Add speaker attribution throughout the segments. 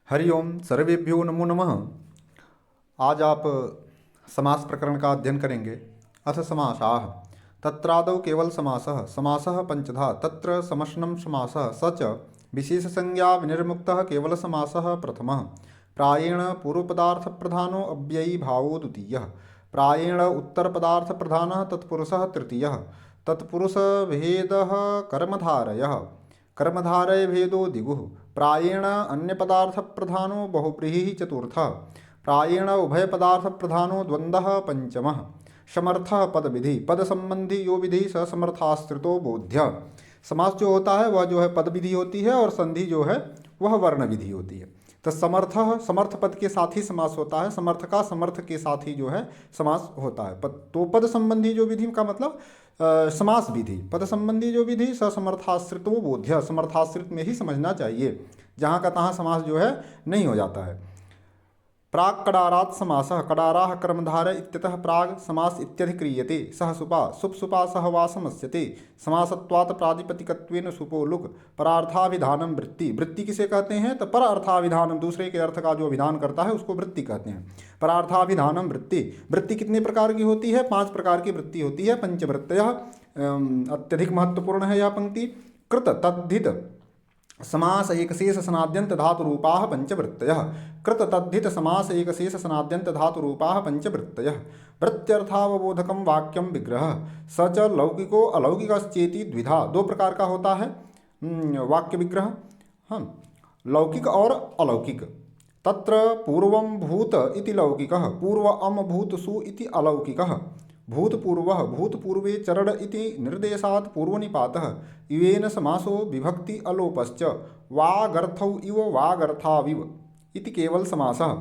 Speaker 1: हरि ओम सर्वेभ्यो नमो नमः। आज आप समास प्रकरण का अध्ययन करेंगे। अथ समासाः तत्रादौ केवल समासः समासः पंचधा तत्र समशनं समासः स च विशेषसंज्ञा विनिर्मुक्तः केवल समासः प्रथमः। प्रायेण पूर्वपदार्थ प्रधानो अव्ययी भावो द्वितीयः। प्रायेण उत्तरपदार्थ प्रधानः तत्पुरुषः तृतीयः। तत्पुरुष भेदः कर्मधारयः कर्मधारय भेदो दिगुः। प्रायेण अन्य पदार्थ प्रधानो बहुव्रीहि चतुर्थः। प्रायेण उभय पदार्थ प्रधानो द्वंद्वः पंचमः। समर्थः पद विधि पद संबंधी यो विधि स समर्थाश्रितो बोध्य। समास जो होता है वह जो है पद विधि होती है और संधि जो है वह वर्ण विधि होती है। तो समर्थ समर्थ पद के साथ ही समास होता है, समर्थ का समर्थ के साथ ही जो है समास होता है। तो पद संबंधी जो विधि का मतलब समास विधि, पद संबंधी जो विधि ससमर्थाश्रित वो बोध्य, समर्थाश्रित में ही समझना चाहिए, जहाँ का तहाँ समास जो है नहीं हो जाता है। प्राग कडारात समासः कडाराः कर्मधारय इत्यतः प्राग समास इत्यधिक्रियते। सह सुपा सुप सुपा सहवासमस्यते। समासत्वात् प्रातिपदिकत्वेन सुपो लुक परार्थाभिधानम वृत्ति। वृत्ति किसे कहते हैं? तो पर अर्थाभिधानम, दूसरे के अर्थ का जो अभिधान करता है उसको वृत्ति कहते हैं। परार्थाभिधानम वृत्ति। वृत्ति कितने प्रकार की होती है? 5 प्रकार की वृत्ति होती है। पंचवृत्तयः, अत्यधिक महत्वपूर्ण है यह पंक्ति। कृत तद्धित समास एक शेष स्नाद्यंत धातु रूपाः पंचवृत्तयः। कृत तद्धित समास एक शेष स्नाद्यंत धातु रूपाः पंचवृत्तयः। वृत्त्यर्थावबोधकम वाक्यम विग्रह स च लौकिको अलौकिकश्चेति द्विधा। 2 प्रकार का होता है वाक्य विग्रह, हाँ, लौकिक और अलौकिक। तत्र पूर्वं भूत इति लौकिकः पूर्व अम भूत सु इति अलौकिकः। भूतपूर्वः भूतपूर्वे चरण इति निर्देशात् पूर्वनिपातः। इवेन समासो विभक्ति अलोपश्च वागर्थौ इव वागर्थाविव इति केवल समासः।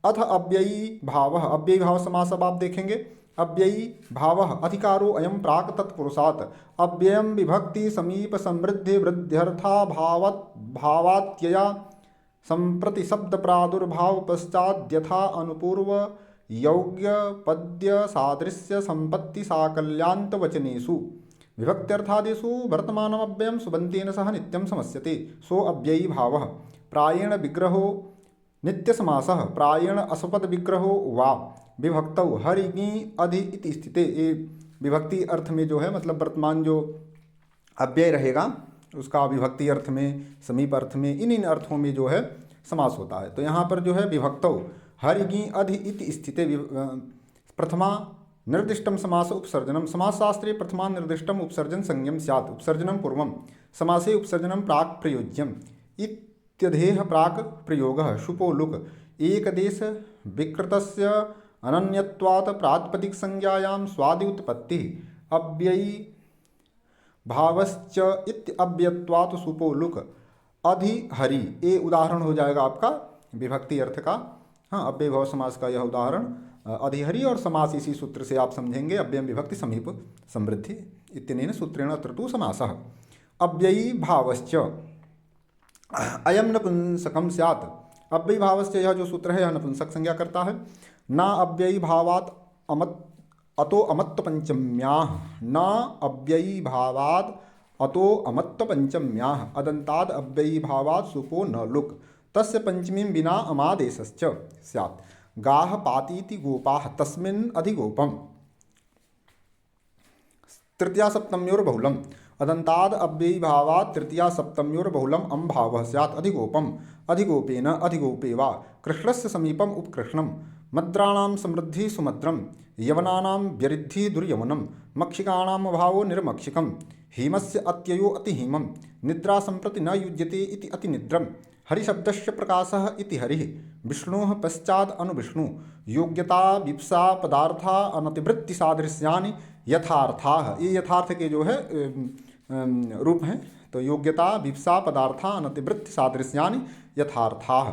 Speaker 1: अथ अव्ययी भावः, अव्ययी भाव समास अब आप देखेंगे। अव्ययी भावः अधिकारो अयं प्राक तत्पुरुषात्। अव्ययं विभक्ति समीप समृद्धि वृद्ध्यर्था भावात्यया संप्रति शब्द प्रादुर्भाव पश्चाद्यथा अनुपूर्व योग्य पद्य सादृश्य संपत्ति साकल्यांत वचनेषु विभक्त्यर्थादिषु वर्तमानमव्ययं सुबन्तेन सह नित्यं समस्यते सो अव्ययी भावः। प्रायेण विग्रहो नित्यसमासः प्रायेण असपद विग्रहो वा विभक्तौ हरिज्ञी अधि इति स्थिते। ये विभक्ति अर्थ में जो है मतलब वर्तमान जो अव्यय रहेगा उसका विभक्ति अर्थ में, समीप अर्थ में, इन अर्थों में जो है समास होता है। तो यहाँ पर जो है विभक्तौ हरिज्ञी अधि इति स्थिते प्रथमा निर्दिष्टम समास उपसर्जनम। समासशास्त्रे प्रथमा निर्दिष्टम उपसर्जन संज्ञम स्यात्। उपसर्जनम पूर्वम समासे उपसर्जनम प्राक् प्रयोज्यम इत्यधेह प्राक् प्रयोगः शुपो लुक एकदेश विकृतस्य अनन्यत्वात् प्रातिपदिक संज्ञायां स्वादि उत्पत्ति अव्ययी भावश्च इत्यव्ययत्वात् सुपो लुक अधिहरि। ये उदाहरण हो जाएगा आपका विभक्ति अर्थ का, हाँ, अव्यय भाव समास का यह उदाहरण अधिहरि। और समास इसी सूत्र से आप समझेंगे, अव्ययम विभक्ति समीप समृद्धि इत्यनेन सूत्रेण अत्र तु समासः। अव्ययी भावश्च अयम नपुंसकम स्यात्। अव्ययी भावश्च यह जो सूत्र है यह नपुंसक संज्ञा करता है। न अव्ययी भावात् अतो अमत्त पंचम्याः न अव्ययी भावात् अतो अमत्त पंचम्याः अदंताद अव्ययी भावात् सुपो न लुक तस्य पंचमीं विना अमादेशश्च स्यात्। गाः पातीति गोपाः तस्मिन् अधिगोपम् तृतीया सप्तम्योर्बहुलम् अदंताद अव्ययी भावात् तृतीया सप्तम्योर्बहुलम् अं भावः स्यात्। अधिगोपम् अधिगोपेन अधिगोपे वा कृष्णस्य समीपम् उपकृष्णम् मद्राणां समृद्धि सुमद्रम् यवनानां व्यरिद्धि दुर्यवनम् मक्षिकाणाम् अभावो निर्मक्षिकम् हेमस्य अत्ययो अतिहेमम् निद्रा सम्प्रति न युज्यते इति अतिनिद्रम् हरिशब्दस्य प्रकाशः इति हरिः विष्णोः पश्चाद् अनुविष्णु योग्यता विप्सा पदार्था अनतिवृत्ति सादृश्यानि यथार्थाः। ये यथार्थ के जो है रूप हैं। तो योग्यता विप्सा पदार्था अनतिवृत्ति सादृश्यानि यथार्थाः।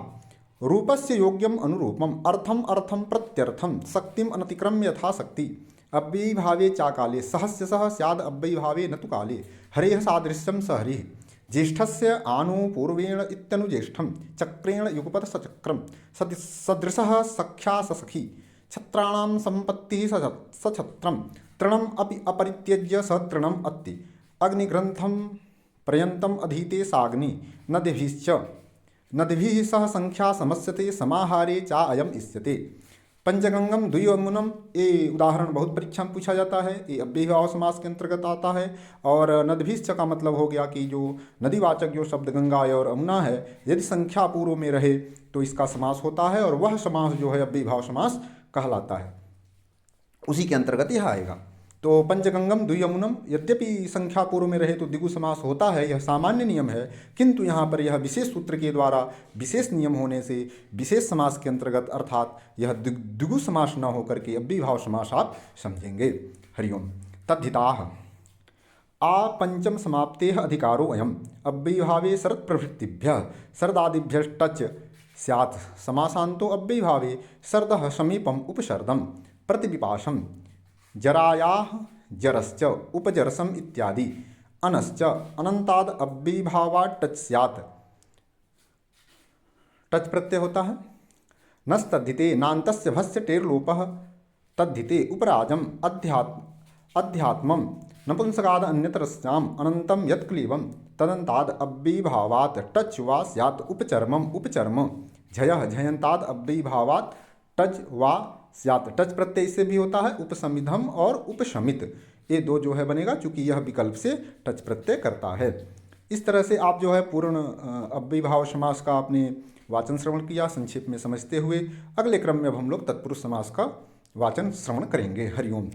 Speaker 1: रूपस्य योग्यम अनुरूपम अर्थम अर्थम प्रत्यर्थम शक्तिम अनतिक्रम्य यथा शक्ति। अव्ययी भावे चाकाले सहस्य सह स्याद् अव्ययी भावे न तु काले हरेः सादृश्यम स हरिः। ज्येष्ठस्य आनुपूर्वेण इत्यनुज्येष्ठं चक्रेण युगपत् सचक्रम सदृशः सख्या ससखी छत्राणां संपत्तिः सछत्रम तृणम् अपि अपरित्यज्य स तृणम् अत्ति अग्निग्रन्थं पर्यन्तम् अधीते साग्नि नद्यभिश्च नद्भिः सह संख्या समस्यते समाहारे चा अयम इष्यते। पंचगंगम द्वियमुनम, ये उदाहरण बहुत परीक्षा में पूछा जाता है। ये अव्ययीभाव समास के अंतर्गत आता है। और नदभीश्च का मतलब हो गया कि जो नदीवाचक जो शब्द गंगा और यमुना है, यदि संख्या पूर्व में रहे तो इसका समास होता है, और वह समास जो है अव्ययीभाव समास कहलाता है, उसी के अंतर्गत यह आएगा। तो पंचगंगम द्वियमुनम, यद्यपि संख्या पूर्व में रहे तो द्विगु समास होता है, यह सामान्य नियम है, किंतु यहाँ पर यह विशेष सूत्र के द्वारा विशेष नियम होने से विशेष समास के अंतर्गत, अर्थात यह द्विगु समास न होकर के अव्ययीभाव समास आप समझेंगे। हरिओम। तद्धिताः आ पंचम समाप्ते अधिकारो अयम अव्ययीभावे शरद प्रभृतिभ्यः शरदादिभ्यश्च स्यात् समासान्तो अव्ययीभावे शरदः समीपम उपशरदम प्रतिविपाशम जरायाः जरश्च उपजरसम इत्यादि अनश्च अनंताद अव्ययीभावात् टच स्यात्। टच प्रत्यय होता है। नस् तद्धिते नान्तस्य भस्य टेर्लोपः तद्धिते उपराजम अध्यात्मम नपुंसकाद अन्यतरस्याम अनंतम यत्क्लीबम तदंताद अव्ययीभावात् टच वा स्यात् उपचर्मम उपचर्म झयः झयंताद अव्ययीभावात् टच वा स्यात्। टच प्रत्यय से भी होता है उपसमिधम और उपशमित, ये दो जो है बनेगा, चूंकि यह विकल्प से टच प्रत्यय करता है। इस तरह से आप जो है पूर्ण अव्ययीभाव समास का आपने वाचन श्रवण किया। संक्षेप में समझते हुए अगले क्रम में अब हम लोग तत्पुरुष समास का वाचन श्रवण करेंगे। हरिओम।